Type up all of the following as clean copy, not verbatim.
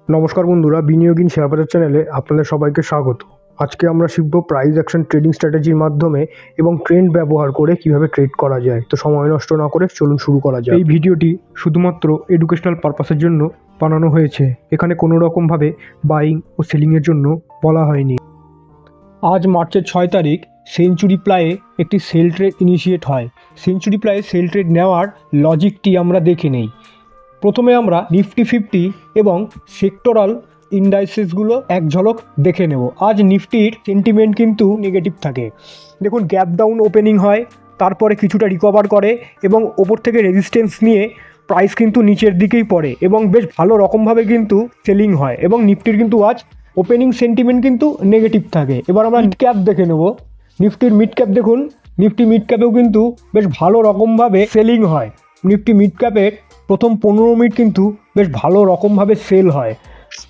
নমস্কার বন্ধুরা, বিনিয়োগিন শেয়ার বাজার চ্যানেলে আপনাদের সবাইকে স্বাগত। আজকে আমরা শিখব প্রাইস অ্যাকশন ট্রেডিং স্ট্র্যাটেজির মাধ্যমে এবং ট্রেন্ড ব্যবহার করে কিভাবে ট্রেড করা যায়। তো সময় নষ্ট না করে চলুন শুরু করা যায়। এই ভিডিওটি শুধুমাত্র এডুকেশনাল পারপাসের জন্য বানানো হয়েছে। এখানে কোনো রকমভাবে বাইং ও সেলিংয়ের জন্য বলা হয়নি। আজ মার্চের 6 তারিখ সেঞ্চুরি প্লায়ে একটি সেল ট্রেড ইনিশিয়েট হয়। সেঞ্চুরি প্লায়ে সেল ট্রেড নেওয়ার লজিকটি আমরা দেখে নেই। প্রথমে আমরা নিফটি 50 এবং সেক্টরাল ইন্ডাইসেসগুলো এক ঝলক দেখে নেব। আজ নিফটির সেন্টিমেন্ট কিন্তু নেগেটিভ থাকে। দেখুন, গ্যাপ ডাউন ওপেনিং হয়, তারপরে কিছুটা রিকভার করে এবং ওপর থেকে রেজিস্ট্যান্স নিয়ে প্রাইস কিন্তু নিচের দিকেই পড়ে এবং বেশ ভালো রকমভাবে কিন্তু সেলিং হয় এবং নিফটির কিন্তু আজ ওপেনিং সেন্টিমেন্ট কিন্তু নেগেটিভ থাকে। এবার আমরা মিড ক্যাপ দেখে নেব। নিফটির মিড ক্যাপ দেখুন, নিফটি মিড ক্যাপেও কিন্তু বেশ ভালো রকমভাবে সেলিং হয়। নিফটি মিড ক্যাপের প্রথম 15 মিনিট কিন্তু বেশ ভালো রকমভাবে সেল হয়।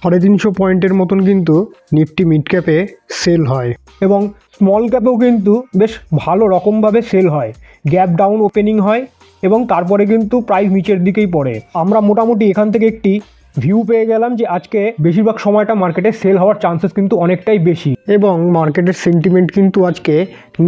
350 পয়েন্টের মতন কিন্তু নিফটি মিড ক্যাপে সেল হয় এবং স্মল ক্যাপেও কিন্তু বেশ ভালো রকমভাবে সেল হয়। গ্যাপ ডাউন ওপেনিং হয় এবং তারপরে কিন্তু প্রাইস নিচের দিকেই পড়ে। আমরা মোটামুটি এখান থেকে একটি ভিউ পেয়ে গেলাম যে আজকে বেশিরভাগ সময়টা মার্কেটে সেল হওয়ার চান্সেস কিন্তু অনেকটাই বেশি এবং মার্কেটের সেন্টিমেন্ট কিন্তু আজকে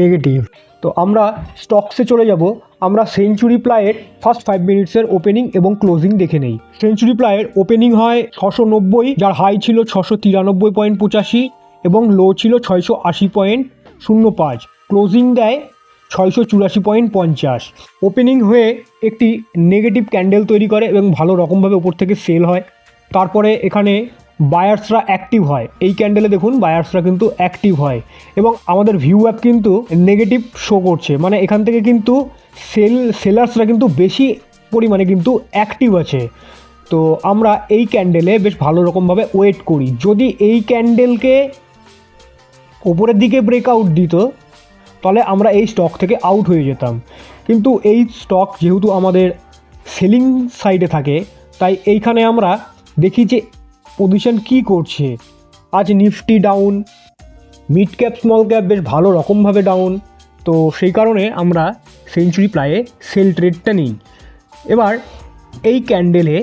নেগেটিভ। তো আমরা স্টকসে চলে যাব। আমরা সেঞ্চুরি প্লায়ের ফার্স্ট 5 মিনিটসের ওপেনিং এবং ক্লোজিং দেখে নেই। সেঞ্চুরি প্লায়ের ওপেনিং হয় 690, যার হাই ছিল 693.85 এবং লো ছিল 680.05। ক্লোজিং দেয় 684.50। ওপেনিং হয়ে একটি নেগেটিভ ক্যান্ডেল তৈরি করে এবং ভালো রকমভাবে ওপর থেকে সেল হয়। তারপরে এখানে বায়ার্সরা অ্যাক্টিভ হয়। এই ক্যান্ডেলে দেখুন বায়ার্সরা কিন্তু অ্যাক্টিভ হয় এবং আমাদের ভিউ অ্যাপ কিন্তু নেগেটিভ শো করছে, মানে এখান থেকে কিন্তু সেলার্সরা কিন্তু বেশি পরিমাণে কিন্তু অ্যাক্টিভ আছে। তো আমরা এই ক্যান্ডেলে বেশ ভালো রকমভাবে ওয়েট করি। যদি এই ক্যান্ডেলকে ওপরের দিকে ব্রেকআউট দিত তাহলে আমরা এই স্টক থেকে আউট হয়ে যেতাম, কিন্তু এই স্টক যেহেতু আমাদের সেলিং সাইডে থাকে তাই এইখানে আমরা দেখি যে পজিশন কি করছে। আজ Nifty down, mid cap small cap বেশ ভালো রকমভাবে ডাউন। তো সেই কারণে আমরা সেঞ্চুরি প্লায়ে সেল ট্রেডটা নিই। এবার এই ক্যান্ডেলে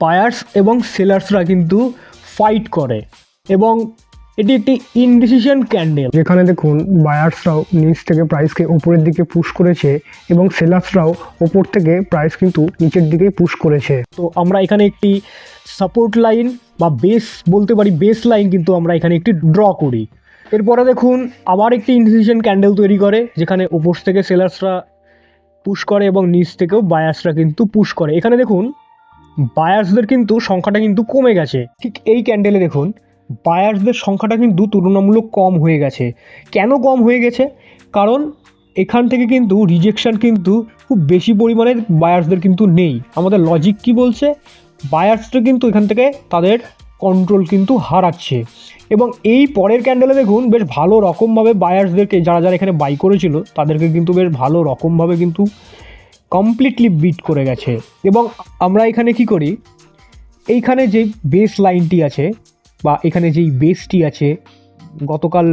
বায়ার্স এবং সেলার্সরা কিন্তু ফাইট করে এবং এটি একটি ইনডিসিশন ক্যান্ডেল, যেখানে দেখুন বায়ার্সরাও নিচ থেকে প্রাইসকে উপরের দিকে পুশ করেছে এবং সেলার্সরাও ওপর থেকে প্রাইস কিন্তু নিচের দিকেই পুশ করেছে। তো আমরা এখানে একটি সাপোর্ট লাইন বা বেস বলতে পারি, বেস লাইন কিন্তু আমরা এখানে একটি ড্র করি। এরপরে দেখুন আবার একটি ইনডিসিশন ক্যান্ডেল তৈরি করে, যেখানে ওপর থেকে সেলার্সরা পুশ করে এবং নিচ থেকেও বায়ার্সরা কিন্তু পুশ করে। এখানে দেখুন বায়ার্সদের কিন্তু সংখ্যাটা কিন্তু কমে গেছে। ঠিক এই ক্যান্ডেলে দেখুন বায়ার্সদের সংখ্যাটা কিন্তু তুলনামূলক কম হয়ে গেছে। কেন কম হয়ে গেছে? কারণ এখান থেকে কিন্তু রিজেকশন কিন্তু খুব বেশি পরিমাণে বায়ার্সদের কিন্তু নেই। আমাদের লজিক কি বলছে? বায়ার্সরা কিন্তু এখান থেকে তাদের কন্ট্রোল কিন্তু হারাচ্ছে এবং এই পরের ক্যান্ডেলে দেখুন বেশ ভালো রকমভাবে বায়ার্সদেরকে, যারা যারা এখানে বাই করেছিল তাদেরকে কিন্তু বেশ ভালো রকমভাবে কিন্তু কমপ্লিটলি বিট করে গেছে। এবং আমরা এখানে কি করি, এইখানে যে বেস লাইনটি আছে বা এখানে যেই বেসটি আছে, গতকাল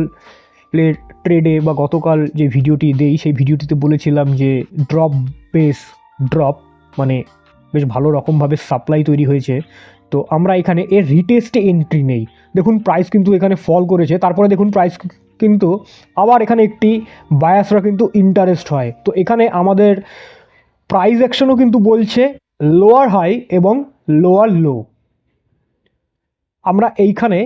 ট্রেডে বা গতকাল যে ভিডিওটি দেই সেই ভিডিওটিতে বলেছিলাম যে ড্রপ বেস ড্রপ, মানে বেশ ভালো রকমভাবে সাপ্লাই তৈরি হয়েছে। তো আমরা এখানে এর রিটেস্টে এন্ট্রি নেই। দেখুন প্রাইস কিন্তু এখানে ফল করেছে, তারপরে দেখুন প্রাইস কিন্তু আবার এখানে একটি বায়াসরা কিন্তু ইন্টারেস্ট হয়। তো এখানে আমাদের প্রাইস অ্যাকশনও কিন্তু বলছে লোয়ার হাই এবং লোয়ার লো। আমরা এইখানে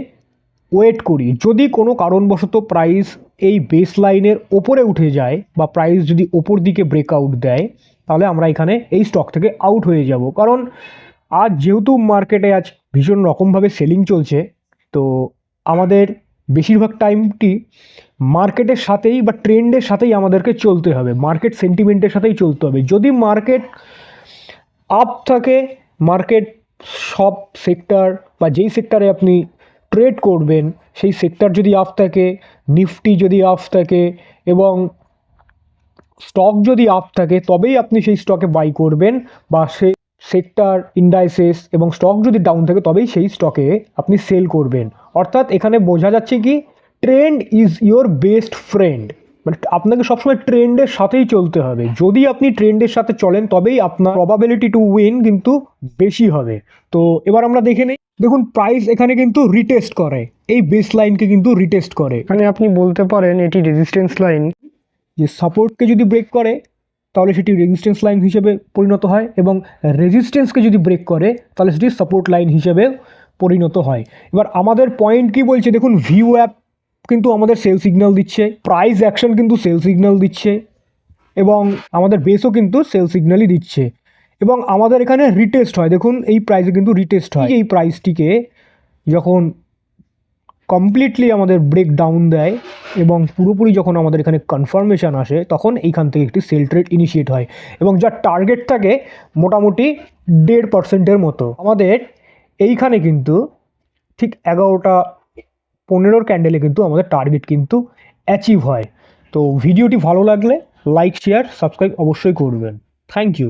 ওয়েট করি, যদি কোনো কারণবশত প্রাইস এই বেস লাইনের ওপরে উঠে যায় বা প্রাইস যদি ওপর দিকে ব্রেকআউট দেয় তাহলে আমরা এখানে এই স্টক থেকে আউট হয়ে যাব। কারণ আজ যেহেতু মার্কেটে আজ ভীষণ রকমভাবে সেলিং চলছে, তো আমাদের বেশিরভাগ টাইমটি মার্কেটের সাথেই বা ট্রেন্ডের সাথেই আমাদেরকে চলতে হবে, মার্কেট সেন্টিমেন্টের সাথেই চলতে হবে। যদি মার্কেট আপ থাকে, মার্কেট সব সেক্টর বা যেই সেক্টরে আপনি ট্রেড করবেন সেই সেক্টর যদি আপ থাকে, নিফটি যদি আপ থাকে এবং স্টক যদি আপ থাকে তবেই আপনি সেই স্টকে বাই করবেন, বা সেই সেক্টর ইন্ডাইসেস এবং স্টক যদি ডাউন থাকে তবেই সেই স্টকে আপনি সেল করবেন। অর্থাৎ এখানে বোঝা যাচ্ছে কি trend is your best friend. মানে আপনাকে সবসময় ট্রেন্ডের সাথেই চলতে হবে। যদি আপনি ট্রেন্ডের সাথে চলেন তবেই আপনার প্রবাবিলিটি টু উইন কিন্তু বেশি হবে। তো এবার আমরা দেখে নেই। দেখুন প্রাইস এখানে কিন্তু রিটেস্ট করে, এই বেস লাইনকে কিন্তু রিটেস্ট করে। এখানে আপনি বলতে পারেন এটি রেজিস্ট্যান্স লাইন, যে সাপোর্টকে যদি ব্রেক করে তাহলে সেটি রেজিস্ট্যান্স লাইন হিসেবে পরিণত হয়, এবং রেজিস্ট্যান্সকে যদি ব্রেক করে তাহলে সেটি সাপোর্ট লাইন হিসেবে পরিণত হয়। এবার আমাদের পয়েন্ট কি বলছে দেখুন, ভিউ অ্যাপ কিন্তু আমাদের সেল সিগন্যাল দিচ্ছে, প্রাইস অ্যাকশন কিন্তু সেল সিগন্যাল দিচ্ছে, এবং আমাদের বেসও কিন্তু সেল সিগন্যালই দিচ্ছে, এবং আমাদের এখানে রিটেস্ট হয়। দেখুন এই প্রাইসে কিন্তু রিটেস্ট হয়। এই প্রাইসটিকে যখন কমপ্লিটলি আমাদের ব্রেক ডাউন দেয় এবং পুরোপুরি যখন আমাদের এখানে কনফার্মেশন আসে, তখন এইখান থেকে একটি সেল ট্রেড ইনিশিয়েট হয়, এবং যার টার্গেট থাকে মোটামুটি 1.5% মতো। আমাদের এইখানে কিন্তু ঠিক 11:15 ক্যান্ডেলে কিন্তু আমাদের টার্গেট কিন্তু অ্যাচিভ হয়। তো ভিডিওটি ভালো লাগলে লাইক, শেয়ার, সাবস্ক্রাইব অবশ্যই করবেন। Thank you.